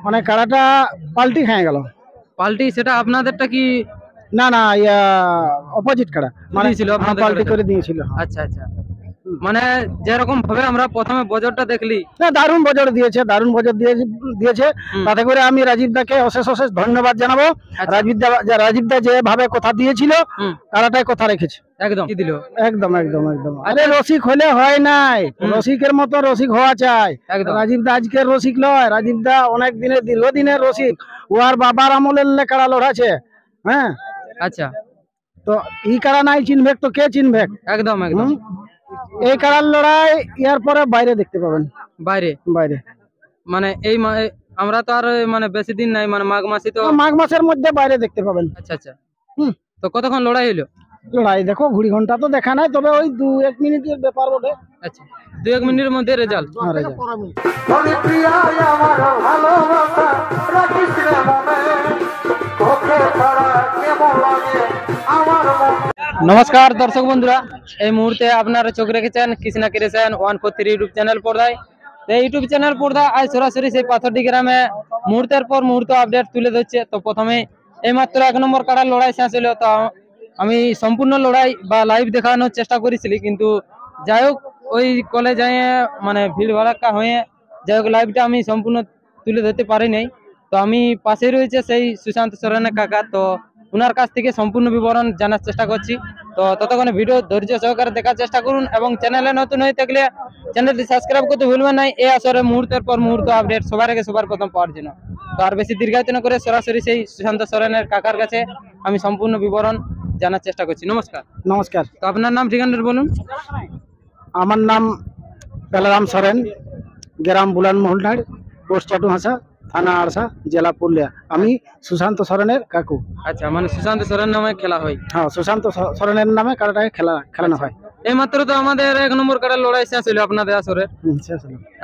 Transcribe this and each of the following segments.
মানে কাড়াটা পাল্টি খেয়ে গেল। পাল্টি সেটা আপনাদেরটা কি না না অপোজিট কাড়া মানে দিয়েছিল আপনাদের পাল্টি কাড়াটা? করে দিয়েছিল। আচ্ছা আচ্ছা, মানে যেরকম ভাবে আমরা প্রথমে বজরটা দেখলি, না দারুণ বজর দিয়েছে, দারুণ বজর দিয়েছে। তাতে করে আমি রাজীব দাকে অশেষ অশেষ ধন্যবাদ জানাবো। আচ্ছা। রাজীব দা যেভাবে কথা দিয়েছিল কাড়াটায় কথা রেখেছে। একদম কি দিল? একদম একদম একদম। আরে রসিক হলে হয় নাই, রসিকের মতো রসিক হওয়া চাই। একদম। রাজীব দা আজকের রসিক নয়, রাজীব দা অনেক দিনের দীর্ঘদিনের রসিক। ও আর বাবার আমলের কাড়া লড়াছে। হ্যাঁ আচ্ছা, তো ই কাড়া নাই চিনবে তো কে চিনবে? একদম একদম। এই কাড়ার লড়াই ইয়ার পরে বাইরে দেখতে পাবেন। বাইরে বাইরে মানে এই আমরা তো আর মানে বেশি দিন নাই, মানে মাঘ মাসে তো মাঘ মাসের মধ্যে বাইরে দেখতে পাবেন। আচ্ছা আচ্ছা। তো কতক্ষণ লড়াই হলো? লড়াই দেখো ঘুড়ি ঘন্টা তো দেখা নাই, তবে ওই 2-1 মিনিটের ব্যাপার বটে। আচ্ছা, 2-1 মিনিটের মধ্যে রেজাল্ট। নমস্কার দর্শক বন্ধুরা, এই মুহূর্তে আপনারা চোখ রেখেছেন কৃষ্ণা ক্রিয়েশন 143 ইউটিউব চ্যানেল পর্দায়। এই ইউটিউব চ্যানেল পর্দা আজ সরাসরি সেই পাথরডি গ্রামে মুহূর্তের পর মুহূর্ত আপডেট তুলে ধরছে। তো প্রথমে এইমাত্র 1 নম্বর কাড়ার লড়াই শেষ হলো। তো আমি সম্পূর্ণ লড়াই বা লাইভ দেখানোর চেষ্টা করেছিলি, কিন্তু যাই হোক ওই কলে যাই মানে ভিড় ভাড়াক্কা হয়ে যাই হোক লাইভটা আমি সম্পূর্ণ তুলে ধরতে পারি নাই। তো আমি পাশেই রয়েছে সেই সুশান্ত সোরেনের কাকা, তো ওনার কাছ থেকে সম্পূর্ণ বিবরণ জানার চেষ্টা করছি। তো ততক্ষণে ভিডিও ধৈর্য সহকারে দেখার চেষ্টা করুন এবং চ্যানেলে নতুন হয়ে থাকলে চ্যানেলটি সাবস্ক্রাইব করতে ভুলবেন না এই আসরে মুহূর্তের পর মুহূর্ত আপডেট সবার আগে সবার প্রথম পাওয়ার জন্য। তো আর বেশি দীর্ঘায়িত না করে সরাসরি সেই সুশান্ত সোরেনের কাকার কাছে আমি সম্পূর্ণ বিবরণ জানার চেষ্টা করছি। নমস্কার। নমস্কার। তো আপনার নাম ঠিকানা বলুন। আমার নাম বেলারাম সরেন, গ্রাম বুলান মহলনাড়, পোস্ট চাটুহাসা, থানা আড়সা, জেলা পুরুলিয়া। আমি সুশান্ত সরেনের কাকু। আচ্ছা, মানে সুশান্ত সোরেন নামে খেলা হয়? হ্যাঁ, সুশান্ত সরেনের নামে কাড়াটাকে খেলানো হয়। এই মাত্র তো আমাদের 1 নম্বর কাড়ার লড়াই শেষ হলো আপনাদের আসরে।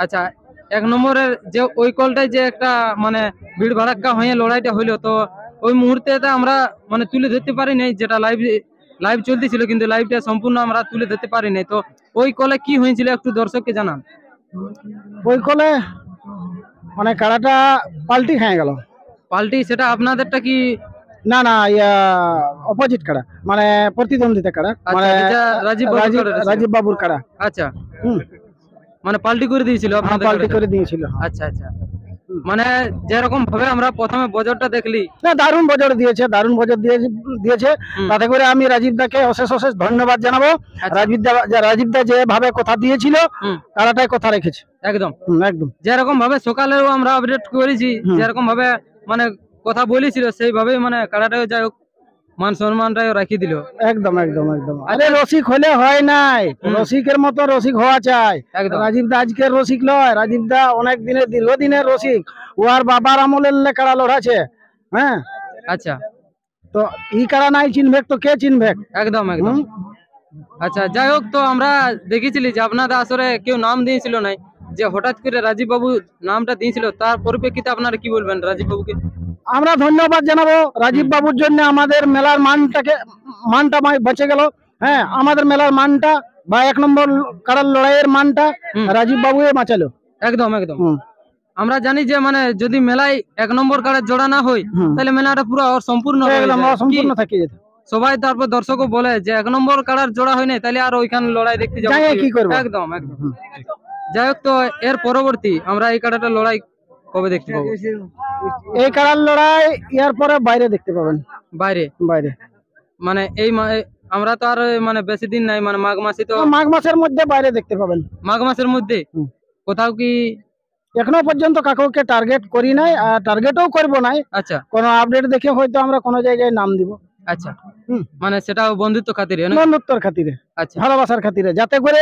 আচ্ছা, 1 নম্বরের যে ওই কলটায় যে একটা মানে ভিড় ভাড়াক্কা হয়ে লড়াইটা হইলো, তো ওই মুহূর্তে আমরা মানে তুলে ধরতে পারি নাই, যেটা লাইভ চলতেছিল কিন্তু লাইভটা সম্পূর্ণ আমরা তুলে ধরতে পারি নাই। তো ওই কলে কি হয়েছিল একটু দর্শককে জানান। ওই কলে মানে কাড়াটা পাল্টি খেয়ে গেল। পাল্টি সেটা আপনাদেরটা কি? না না অপোজিট কাড়া মানে প্রতিদ্বন্দ্বিতা কাড়া, মানে রাজীব বাবুর কাড়া। আচ্ছা, মানে পাল্টি করে দিয়েছিল আপনাদের? পাল্টি করে দিয়েছিল। আচ্ছা আচ্ছা, মানে যেরকম ভাবে আমরা প্রথমে বজরটা দেখলি, না দারুণ বজর দিয়েছে, দারুণ বজর দিয়েছে। তাতে করে আমি রাজীব দাকে অশেষ অশেষ ধন্যবাদ জানাবো। রাজীব দা যেভাবে কথা দিয়েছিল কাড়াটায় কথা রেখেছে। একদম একদম। যেরকম ভাবে সকালেও আমরা আপডেট করেছি, যেরকম ভাবে মানে কথা বলেছিল সেইভাবেই মানে কাড়াটাও যাই হোক মান সম্মানটাও রাখি দিল। একদম একদম একদম। আরে রসিক হলে হয় নাই, রসিকের মতো রসিক হওয়া চাই। রাজীব দা আজকের রসিক নয়, রাজীব দা অনেক দিনের দীর্ঘদিনের রসিক। ও আর বাবার আমলের কাড়া লড়াছে। হ্যাঁ আচ্ছা, তো ই কাড়া নাই চিনবে তো কে চিনবে? একদম একদম। আচ্ছা, যাই হোক তো আমরা দেখেছিলি যে আপনাদের আসরে কেউ নাম দিয়েছিল নাই, যে হঠাৎ করে রাজীব বাবু নামটা দিয়েছিল, তার পরিপ্রেক্ষিতে আপনারা কি বলবেন রাজীব বাবুকে? আমরা ধন্যবাদ জানাবো রাজীব বাবুর জন্য। আমাদের মেলার মানটা বেঁচে গেল। হ্যাঁ, আমাদের মেলার মানটা বা 1 নম্বর কাড়ার লড়াইয়ের মানটা রাজীব বাবু বাঁচালো। একদম একদম। আমরা জানি যে মানে যদি মেলায় 1 নম্বর কাড়ার জোড়া না হয় তাহলে মেলাটা পুরো অসম্পূর্ণ থাকে যেত। সবাই তারপর দর্শকও বলে যে 1 নম্বর কাড়ার জোড়া হয় না, তাহলে আর ওইখানে লড়াই দেখতে যাবো কি করবো? একদম একদম। যাই হোক তো এর পরবর্তী আমরা এই কাড়াটা লড়াই কবে দেখতে পাবো? এই কাড়ার লড়াই ইয়ার পরে বাইরে দেখতে পাবেন। বাইরে? বাইরে মানে এই আমরা তো আর মানে বেশি দিন নাই, মানে মাঘ মাসে তো মাঘ মাসের মধ্যে বাইরে দেখতে পাবেন। মাঘ মাসের মধ্যে কোথাও কি? এখনো পর্যন্ত কাকুকে টার্গেট করি নাই, আর টার্গেটও করবো নাই। আচ্ছা, কোন আপডেট দেখে হয়তো আমরা কোন জায়গায় নাম দিব। আচ্ছা, মানে সেটাও বন্ধুত্ব খাতিরে? বন্ধুত্বর খাতিরে, আচ্ছা, ভালোবাসার খাতিরে, যাতে করে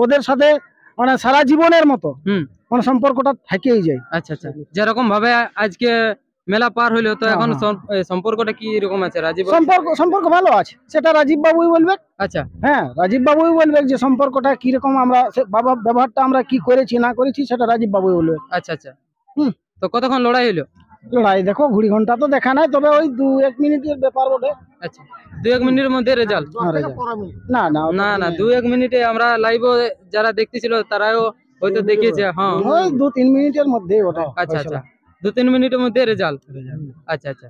ওদের সাথে মানে সারা জীবনের মতো মানে সম্পর্কটা থেকেই যায়। আচ্ছা আচ্ছা। যেরকম ভাবে আজকে মেলা পার হইলো, তো এখন সম্পর্কটা কি রকম আছে? রাজীব সম্পর্ক ভালো আছে, সেটা রাজীব বাবুই বলবে। আচ্ছা, হ্যাঁ, রাজীব বাবুই বলবে যে সম্পর্কটা কি রকম, আমরা ব্যবহারটা আমরা কি করেছি না করেছি সেটা রাজীব বাবুই বলবে। আচ্ছা আচ্ছা। তো কতক্ষণ লড়াই হইলো? লড়াই দেখো ঘুড়ি ঘন্টা তো দেখা নাই, তবে ওই 2-1 মিনিটের ব্যাপার বটে। আচ্ছা, 2-1 মিনিটের মধ্যে রেজাল্ট? না না না না, 2-1 মিনিটে আমরা লাইভও যারা দেখতেছিল তারাও হয়তো দেখিয়েছে। হ্যাঁ, ওই 2-3 মিনিটের মধ্যেই ওটা। আচ্ছা আচ্ছা, 2-3 মিনিটের মধ্যে রেজাল্ট। আচ্ছা আচ্ছা,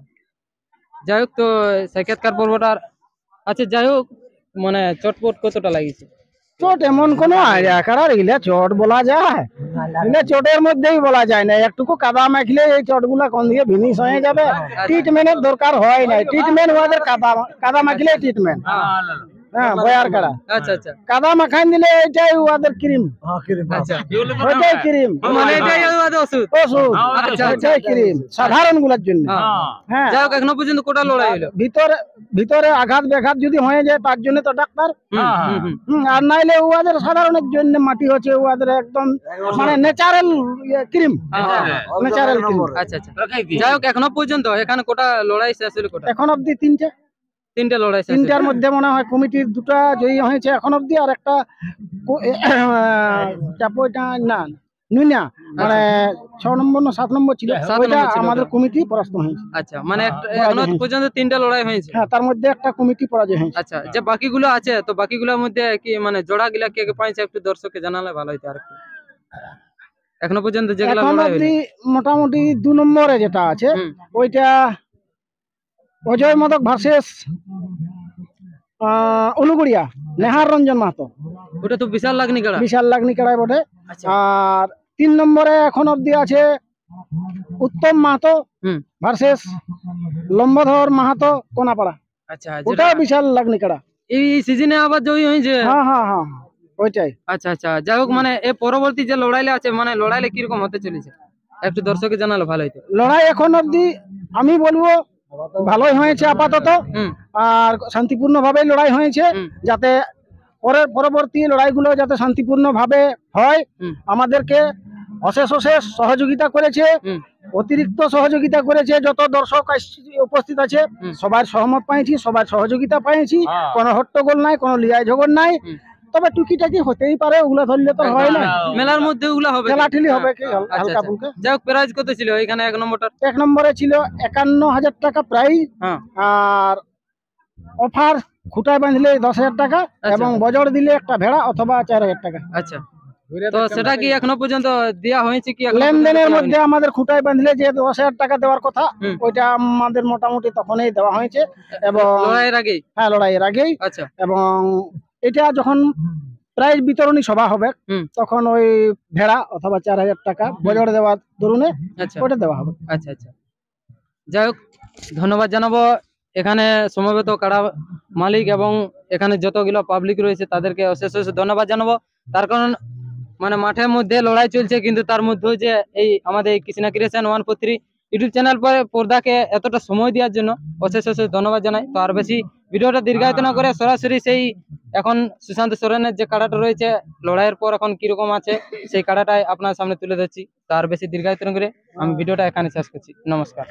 যাই হোক, তো সাক্ষাৎকার পর্বটা আচ্ছা যাই হোক, মানে চটপট কতটা লাগিয়েছে? চোট এমন কোনো আইডিয়া কারার এগুলা চোট বলা যায়? এগুলা চোটের মধ্যেই বলা যায় না। একটুকু কাদা মাখলে এই চোটগুলা কোন দিকে ফিনিশ হয়ে যাবে। ট্রিটমেন্টের দরকার হয় নাই। ট্রিটমেন্ট ওদের কাদা মাখলে ট্রিটমেন্ট। হ্যাঁ, বয়ার কাড়া আচ্ছা আচ্ছা কাদা মাখান দিলে এটাই ওদের ক্রিম। আচ্ছা, ওইটাই ক্রিম, মানে এটাই ওদের ওষুধ। ওষুধ। আচ্ছা, ওইটাই ক্রিম সাধারণ গুলার জন্য। হ্যাঁ, যাই হোক, এখনো পর্যন্ত কোটা লড়াই হলো? ভিতরে ভিতরে আঘাত ব্যাঘাত যদি হয়ে যায় তার জন্য তো ডাক্তার। আর নাইলে ওদের সাধারণের জন্য মাটি হচ্ছে ওদের একদম মানে ন্যাচারাল ক্রিম। Natural cream. আচ্ছা আচ্ছা, যাই হোক, এখনো পর্যন্ত এখানে কোটা লড়াই শেষ হলো? কোটা এখন অব্দি তিনটে লড়াই শেষ হলো। তিনটার মধ্যে মনে হয় কমিটির দুটা জয়ী হয়েছে এখন অব্দি, আর একটা চাপোটা না নুইনা মানে 6 নম্বর না 7 নম্বর ছিল, 7 ওইটা নম্বর ছিল আমাদের ওটা। কমিটি পরাস্ত হয়েছে। আচ্ছা, মানে এখনো পর্যন্ত 3টে লড়াই হয়েছে। হ্যাঁ, তার মধ্যে একটা কমিটি পরাজয় হয়েছে। আচ্ছা, যে বাকিগুলো আছে, তো বাকিগুলোর মধ্যে কি মানে জোড়া গিলা কে কে পাইছে একটু দর্শককে জানালে ভালো হতো আর একটু। এখনো পর্যন্ত যেগুলো এখন লড়াই অব্দি হলো? মোটামুটি 2 নম্বরে যেটা আছে ওইটা অজয় মদক ভার্সেস উলুগুড়িয়া নেহার রঞ্জন মাহাতো। ওটা তো বিশাল লাগনি কাড়া। বিশাল লাগনি কাড়াই বটে। আচ্ছা। আর 3 নম্বরে এখন অব্দি আছে উত্তম মাহাতো ভার্সেস লম্বধর মাহাতো কোনাপাড়া। আচ্ছা, ওটাও বিশাল লাগনি কাড়া। এই সিজনে আবার জয়ী হয়েছে। হ্যাঁ হ্যাঁ হ্যাঁ, ওইটাই। আচ্ছা আচ্ছা, যাই হোক, মানে এ পরবর্তী যে লড়াইলে আছে, মানে লড়াইলে কিরকম হতে চলেছে একটু দর্শককে জানালে ভালো হতো। লড়াই এখন অব্দি আমি বলবো ভালোই হয়েছে আপাতত। আর শান্তিপূর্ণ ভাবে লড়াই হয়েছে, যাতে পরবর্তী লড়াইগুলো যাতে শান্তিপূর্ণ ভাবে হয় আমাদেরকে অশেষ অশেষ সহযোগিতা করেছে, অতিরিক্ত সহযোগিতা করেছে। যত দর্শক উপস্থিত আছে সবার সহমত পাইছি, সবার সহযোগিতা পাইছি। কোনো হট্টগোল নাই, কোনো লিয়াই ঝগড় নাই। তবে টুকিটাকি হতেই পারে, ওগুলা ধরলে তো হয় না। মেলার মধ্যে ওগুলা হবে, খেলাঠেলি হবে কি হালকা ফুলকা। যাই হোক, প্রাইজ কত ছিল এখানে? এক নম্বরে ছিল 51,000 টাকা প্রাইজ। আর অফার খুঁটায় বাঁধলে 10,000 টাকা এবং বজর দিলে একটা ভেড়া অথবা 4,000 টাকা। আচ্ছা, তো সেটা কি এখনো পর্যন্ত দেওয়া হয়েছে কি? লেনদেনের মধ্যে আমাদের খুঁটায় বাঁধলে যে 10,000 টাকা দেওয়ার কথা, ওইটা আমাদের মোটামুটি তখনই দেওয়া হয়েছে। এবং লড়াইয়ের আগেই? হ্যাঁ, লড়াইয়ের আগেই। আচ্ছা, এবং এটা যখন প্রাইজ বিতরণী সভা হবে তখন ওই ভেড়া অথবা 4,000 টাকা বজর দেওয়ার দরুনে ওটা দেওয়া হবে। আচ্ছা আচ্ছা, যাই হোক, ধন্যবাদ জানাবো এখানে সমবেত কাড়া মালিক এবং এখানে যতগুলো পাবলিক রয়েছে তাদেরকে অশেষ অশেষ ধন্যবাদ জানাবো। তার কারণ মানে মাঠের মধ্যে লড়াই চলছে, কিন্তু তার মধ্যে যে এই আমাদের কৃষ্ণা ক্রিয়েশন 143 ইউটিউব চ্যানেল পর্দাকে এতটা সময় দেওয়ার জন্য অশেষ অশেষ ধন্যবাদ জানাই। তো আর বেশি ভিডিওটা দীর্ঘায়িত না করে সরাসরি সেই এখন সুশান্ত সোরেনের যে কাড়াটা রয়েছে লড়াইয়ের পর এখন কিরকম আছে সেই কাড়াটাই আপনার সামনে তুলে ধরছি। তো আর বেশি দীর্ঘায়িত না করে আমি ভিডিওটা এখানে শেষ করছি। নমস্কার।